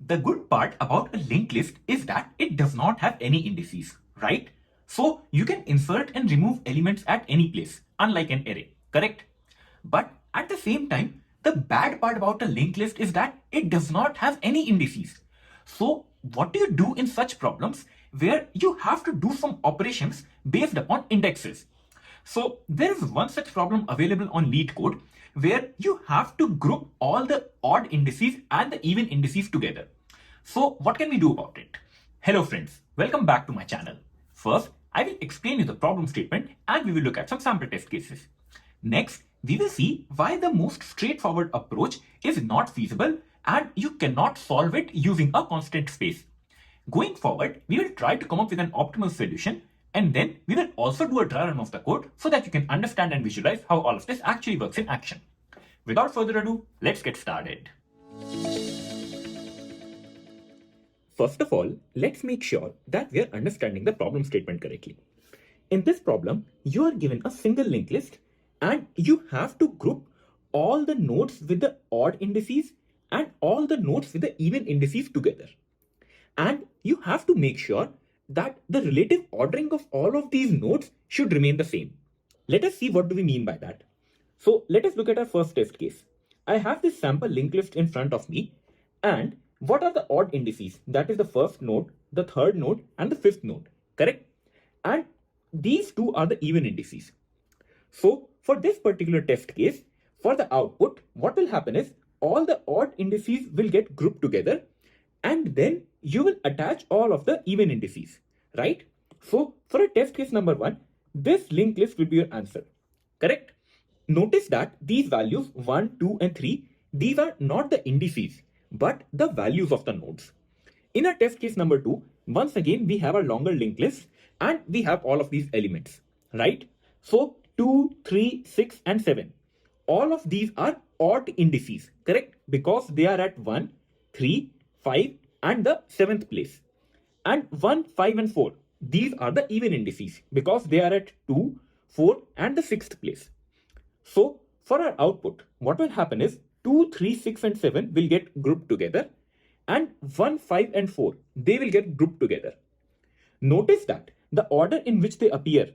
The good part about a linked list is that it does not have any indices, right? So you can insert and remove elements at any place, unlike an array, correct? But at the same time, the bad part about a linked list is that it does not have any indices. So what do you do in such problems where you have to do some operations based upon indexes? So there is one such problem available on LeetCode where you have to group all the odd indices and the even indices together. So what can we do about it? Hello friends, welcome back to my channel. First, I will explain you the problem statement and we will look at some sample test cases. Next, we will see why the most straightforward approach is not feasible and you cannot solve it using a constant space. Going forward, we will try to come up with an optimal solution and then we will also do a dry run of the code so that you can understand and visualize how all of this actually works in action. Without further ado, let's get started. First of all, let's make sure that we are understanding the problem statement correctly. In this problem, you are given a single linked list and you have to group all the nodes with the odd indices and all the nodes with the even indices together. And you have to make sure that the relative ordering of all of these nodes should remain the same. Let us see what do we mean by that. So let us look at our first test case. I have this sample linked list in front of me, and what are the odd indices? That is the first node, the third node, and the fifth node, correct? And these two are the even indices. So for this particular test case, for the output, what will happen is all the odd indices will get grouped together and then you will attach all of the even indices, right? So for a test case number 1, this linked list will be your answer, correct? Notice that these values 1, 2 and 3, these are not the indices, but the values of the nodes. In our test case number 2, once again, we have a longer linked list and we have all of these elements, right? So 2, 3, 6 and 7. All of these are odd indices, correct? Because they are at 1, 3, 5 and the 7th place. And 1, 5 and 4. These are the even indices because they are at 2, 4 and the 6th place. So for our output, what will happen is 2, 3, 6 and 7 will get grouped together and 1, 5 and 4, they will get grouped together. Notice that the order in which they appear,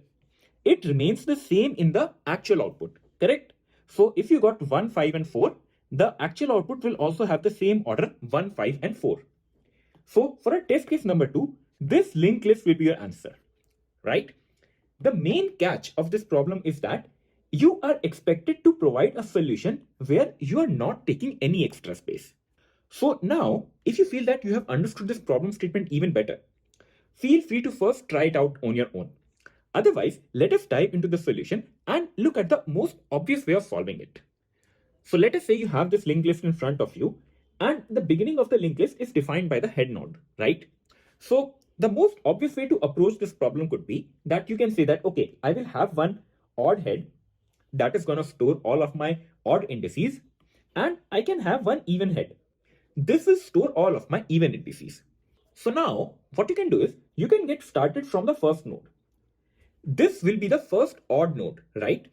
it remains the same in the actual output, correct? So if you got 1, 5 and 4, the actual output will also have the same order 1, 5 and 4. So for a test case number 2, this linked list will be your answer, right? The main catch of this problem is that you are expected to provide a solution where you are not taking any extra space. So now, if you feel that you have understood this problem statement even better, feel free to first try it out on your own. Otherwise, let us dive into the solution and look at the most obvious way of solving it. So let us say you have this linked list in front of you and the beginning of the linked list is defined by the head node, right? So the most obvious way to approach this problem could be that you can say that, okay, I will have one odd head that is going to store all of my odd indices and I can have one even head. This will store all of my even indices. So now what you can do is you can get started from the first node. This will be the first odd node, right?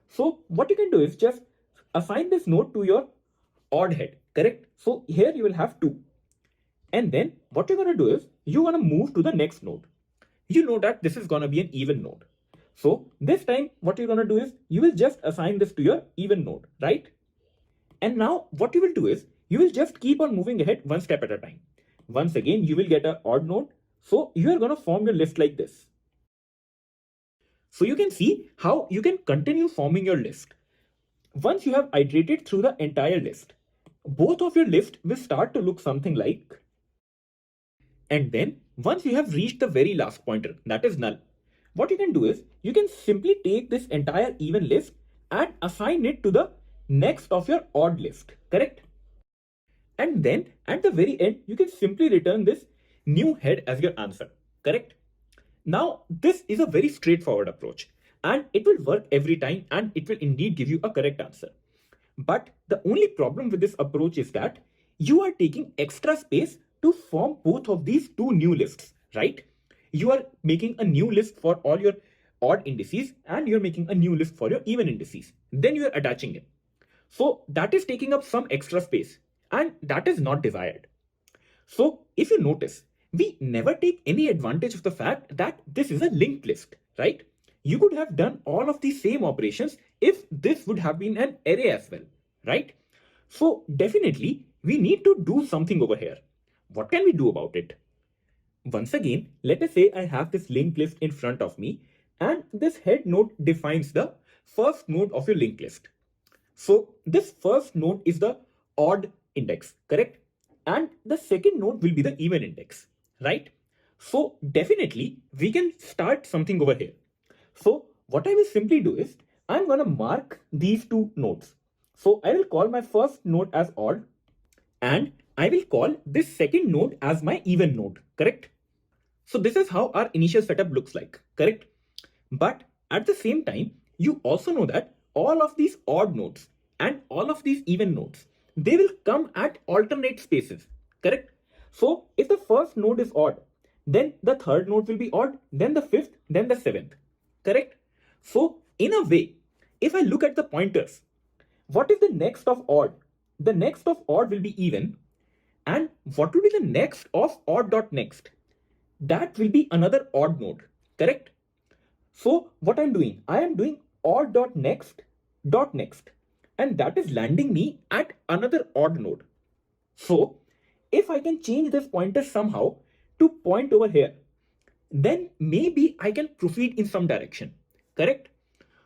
So what you can do is just assign this node to your odd head, correct? So here you will have 2. And then what you're going to do is you're going to move to the next node. You know that this is going to be an even node. So this time what you're going to do is you will just assign this to your even node, right? And now what you will do is you will just keep on moving ahead one step at a time. Once again, you will get an odd node. So you are going to form your list like this. So you can see how you can continue forming your list. Once you have iterated through the entire list, both of your list will start to look something like. And then once you have reached the very last pointer, that is null, what you can do is you can simply take this entire even list and assign it to the next of your odd list, correct? And then at the very end, you can simply return this new head as your answer, correct? Now, this is a very straightforward approach and it will work every time and it will indeed give you a correct answer. But the only problem with this approach is that you are taking extra space to form both of these two new lists, right? You are making a new list for all your odd indices and you're making a new list for your even indices. Then you're attaching it. So that is taking up some extra space and that is not desired. So if you notice, we never take any advantage of the fact that this is a linked list, right? You could have done all of these same operations if this would have been an array as well, right? So definitely we need to do something over here. What can we do about it? Once again, let us say I have this linked list in front of me, and this head node defines the first node of your linked list. So this first node is the odd index, correct? And the second node will be the even index, right? So definitely we can start something over here. So what I will simply do is I'm going to mark these two nodes. So I will call my first node as odd, and I will call this second node as my even node, correct? So this is how our initial setup looks like, correct? But at the same time, you also know that all of these odd nodes and all of these even nodes, they will come at alternate spaces, correct? So if the first node is odd, then the third node will be odd, then the fifth, then the seventh, correct? So in a way, if I look at the pointers, what is the next of odd? The next of odd will be even. And what will be the next of odd dot next? That will be another odd node, correct? So what I'm doing, I am doing odd dot next, and that is landing me at another odd node. So if I can change this pointer somehow to point over here, then maybe I can proceed in some direction, correct?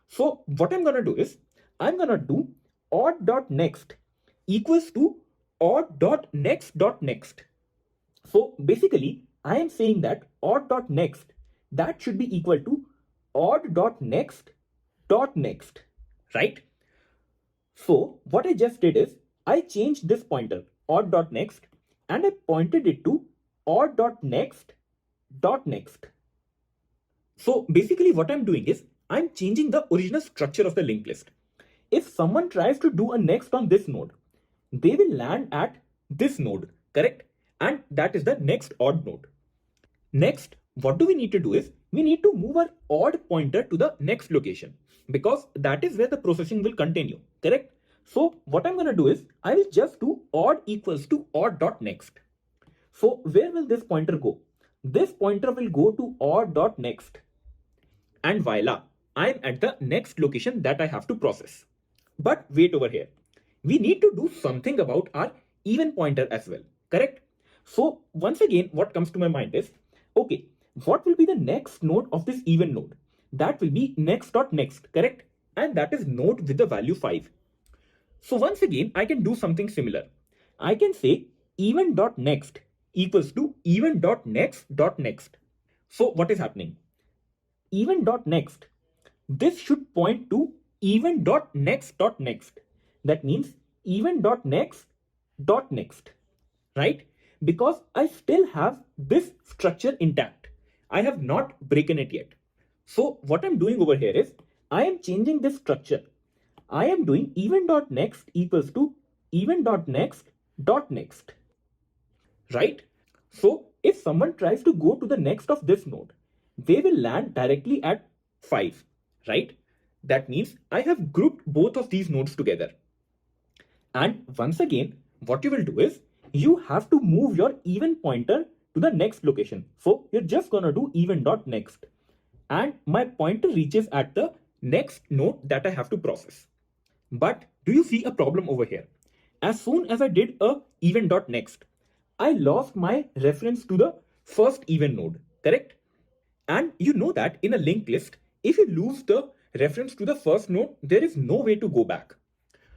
So what I'm gonna do is I'm gonna do odd dot next equals to odd dot next. So basically, I am saying that odd dot next, that should be equal to odd dot next, right? So what I just did is I changed this pointer odd dot next and I pointed it to odd dot next. So basically what I'm doing is I'm changing the original structure of the linked list. If someone tries to do a next on this node, they will land at this node, correct? And that is the next odd node. Next, what do we need to do is we need to move our odd pointer to the next location because that is where the processing will continue, correct? So what I'm going to do is I will just do odd equals to odd dot next. So where will this pointer go? This pointer will go to odd dot next. And voila, I am at the next location that I have to process. But wait over here. We need to do something about our even pointer as well, correct? So once again, what comes to my mind is, okay, what will be the next node of this even node? That will be next dot next, correct? And that is node with the value 5. So once again, I can do something similar. I can say even dot next equals to even dot next. So what is happening? Even dot next, this should point to even dot next. That means even dot next, right? Because I still have this structure intact. I have not broken it yet. So what I'm doing over here is I am changing this structure. I am doing even dot next equals to even dot next, right? So if someone tries to go to the next of this node, they will land directly at 5, right? That means I have grouped both of these nodes together. And once again, what you will do is you have to move your even pointer to the next location. So you're just gonna do even dot next. And my pointer reaches at the next node that I have to process. But do you see a problem over here? As soon as I did a even dot next, I lost my reference to the first even node, correct? And you know that in a linked list, if you lose the reference to the first node, there is no way to go back.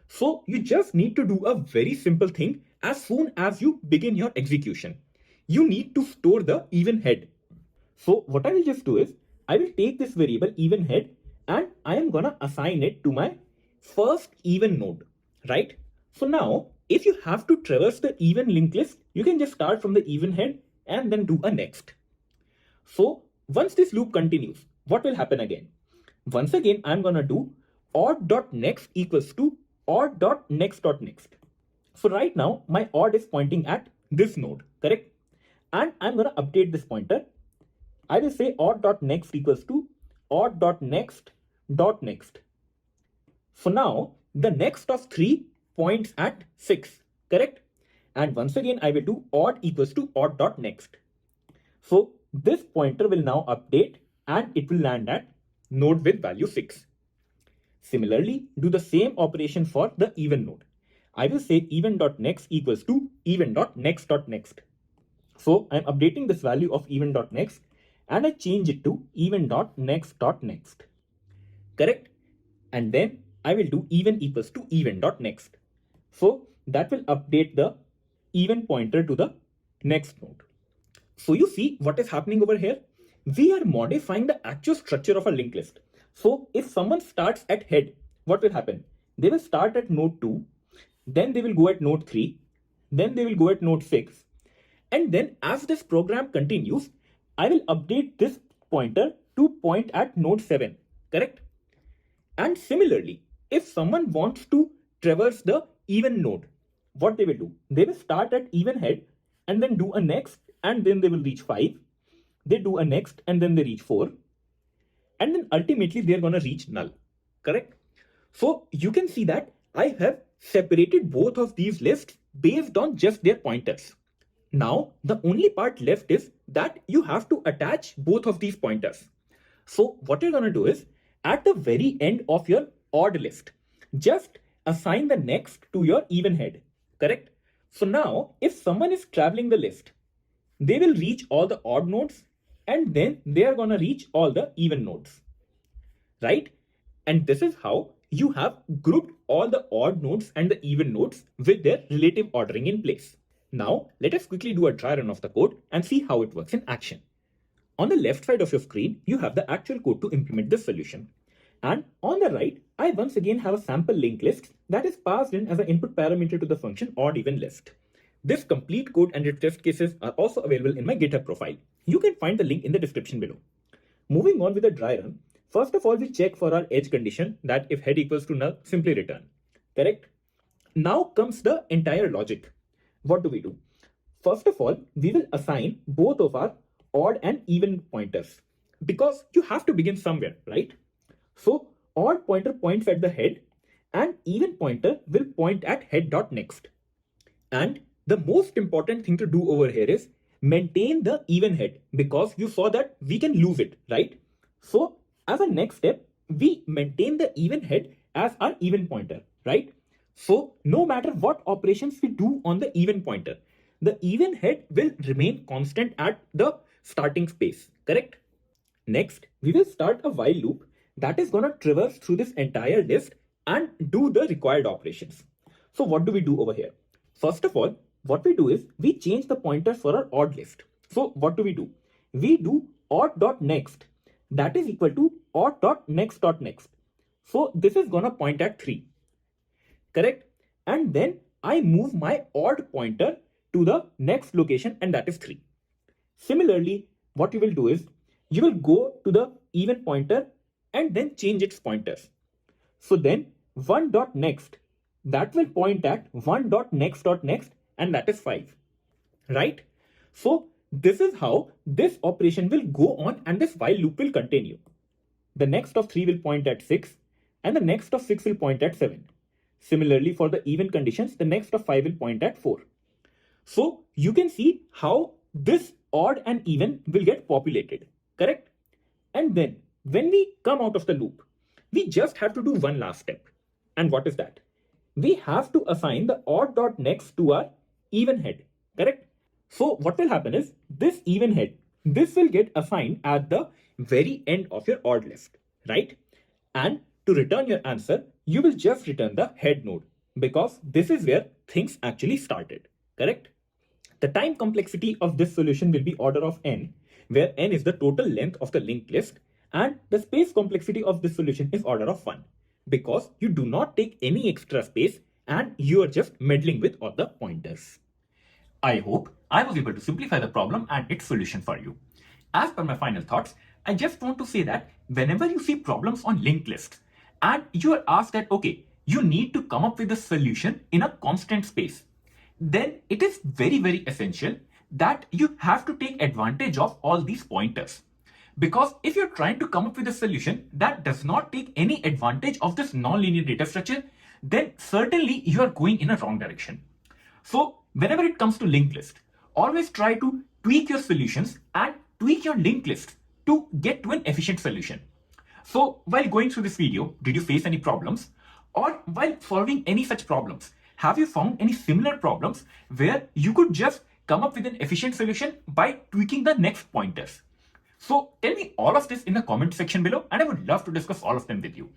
So you just need to do a very simple thing as soon as you begin your execution. You need to store the even head. So what I will just do is I will take this variable even head and I am gonna assign it to my first even node, right? So now if you have to traverse the even linked list, you can just start from the even head and then do a next. So once this loop continues, what will happen again? Once again, I'm gonna do odd dot next equals to odd dot next. So right now my odd is pointing at this node, correct? And I'm gonna update this pointer. I will say odd dot next equals to odd dot next. So now the next of 3 points at 6, correct? And once again, I will do odd equals to odd dot next. So this pointer will now update and it will land at node with value 6. Similarly, do the same operation for the even node. I will say even.next equals to even.next.next. So I'm updating this value of even.next and I change it to even.next.next. Correct? And then I will do even equals to even.next. So that will update the even pointer to the next node. So you see what is happening over here? We are modifying the actual structure of a linked list. So if someone starts at head, what will happen? They will start at node 2, then they will go at node 3, then they will go at node 6. And then as this program continues, I will update this pointer to point at node 7, correct? And similarly, if someone wants to traverse the even node, what they will do? They will start at even head and then do a next and then they will reach 5. They do a next and then they reach 4. And then ultimately they're going to reach null, correct? So you can see that I have separated both of these lists based on just their pointers. Now, the only part left is that you have to attach both of these pointers. So what you're going to do is at the very end of your odd list, just assign the next to your even head, correct? So now if someone is traveling the list, they will reach all the odd nodes and then they are going to reach all the even nodes, right? And this is how you have grouped all the odd nodes and the even nodes with their relative ordering in place. Now, let us quickly do a dry run of the code and see how it works in action. On the left side of your screen, you have the actual code to implement this solution. And on the right, I once again have a sample linked list that is passed in as an input parameter to the function odd even list. This complete code and its test cases are also available in my GitHub profile. You can find the link in the description below. Moving on with the dry run, first of all, we check for our edge condition that if head equals to null, simply return. Correct? Now comes the entire logic. What do we do? First of all, we will assign both of our odd and even pointers because you have to begin somewhere, right? So odd pointer points at the head and even pointer will point at head.next. And the most important thing to do over here is maintain the even head because you saw that we can lose it, right? So as a next step, we maintain the even head as our even pointer, right? So no matter what operations we do on the even pointer, the even head will remain constant at the starting space, correct? Next, we will start a while loop that is going to traverse through this entire list and do the required operations. So what do we do over here? First of all, what we do is we change the pointers for our odd list. So what do? We do odd.next that is equal to odd.next.next. So this is going to point at 3, correct? And then I move my odd pointer to the next location and that is 3. Similarly, what you will do is you will go to the even pointer and then change its pointers. So then 1.next that will point at 1.next.next and that is 5, right? So this is how this operation will go on and this while loop will continue. The next of 3 will point at 6 and the next of 6 will point at 7. Similarly, for the even conditions, the next of 5 will point at 4. So you can see how this odd and even will get populated, correct? And then when we come out of the loop, we just have to do one last step. And what is that? We have to assign the odd.next to our even head, correct? So what will happen is this even head, this will get assigned at the very end of your odd list, right? And to return your answer, you will just return the head node because this is where things actually started, correct? The time complexity of this solution will be order of n, where n is the total length of the linked list, and the space complexity of this solution is order of 1 because you do not take any extra space and you are just meddling with all the pointers. I hope I was able to simplify the problem and its solution for you. As per my final thoughts, I just want to say that whenever you see problems on linked lists and you are asked that, okay, you need to come up with a solution in a constant space, then it is very, very essential that you have to take advantage of all these pointers. Because if you're trying to come up with a solution that does not take any advantage of this nonlinear data structure, then certainly you are going in a wrong direction. So whenever it comes to linked list, always try to tweak your solutions and tweak your linked list to get to an efficient solution. So while going through this video, did you face any problems? Or while solving any such problems, have you found any similar problems where you could just come up with an efficient solution by tweaking the next pointers? So tell me all of this in the comment section below, and I would love to discuss all of them with you.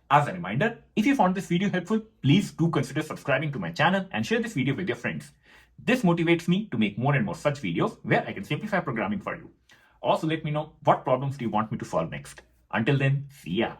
As a reminder, if you found this video helpful, please do consider subscribing to my channel and share this video with your friends. This motivates me to make more and more such videos where I can simplify programming for you. Also, let me know what problems do you want me to solve next. Until then, see ya.